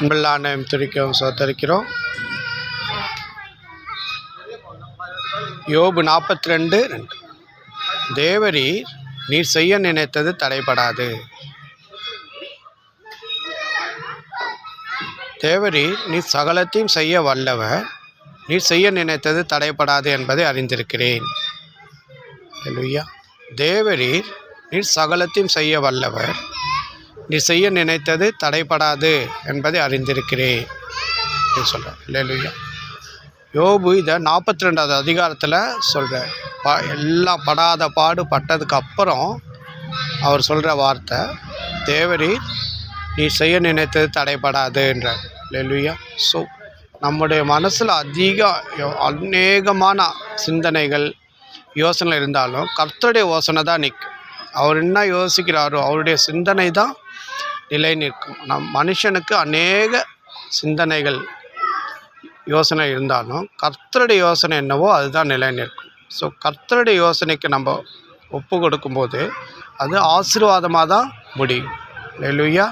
அன்புள்ளானையும் துதிக்கவும் சோத்தரிக்கிறோம். யோபு 42:2. தேவரீர் நீர் செய்ய நினைத்தது தடைபடாது. தேவரீர் நீர் சகலத்தையும் செய்ய வல்லவர், நீர் செய்ய நினைத்தது தடைபடாது என்பதை அறிந்திருக்கிறேன். அல்லேலூயா. தேவரீர் நீர் சகலத்தையும் செய்ய வல்லவர், நீர் செய்ய நினைத்தது தடைபடாது என்பதை அறிந்திருக்கிறேன் சொல்கிறார். அல்லேலூயா. யோபு இதை 42வது அதிகாரத்தில் சொல்கிறார். எல்லாம் படாத பாடு பட்டதுக்கு அப்புறம் அவர் சொல்கிற வார்த்தை, தேவரீர் நீர் செய்ய நினைத்தது தடைபடாதுன்றார். அல்லேலூயா. ஸோ நம்முடைய மனசில் அநேகமான சிந்தனைகள் யோசனை இருந்தாலும் கர்த்தருடைய யோசனை தான் நிற்கும். அவர் என்ன யோசிக்கிறாரோ அவருடைய சிந்தனை தான் நிலை நிற்கும். மனுஷனுக்கு அநேக சிந்தனைகள் யோசனை இருந்தாலும் கர்த்தருடைய யோசனை என்னவோ அதுதான் நிலை நிற்கும். ஸோ கர்த்தருடைய யோசனைக்கு நம்ம ஒப்பு கொடுக்கும்போது அது ஆசீர்வாதமாக தான் முடியும். அல்லேலூயா.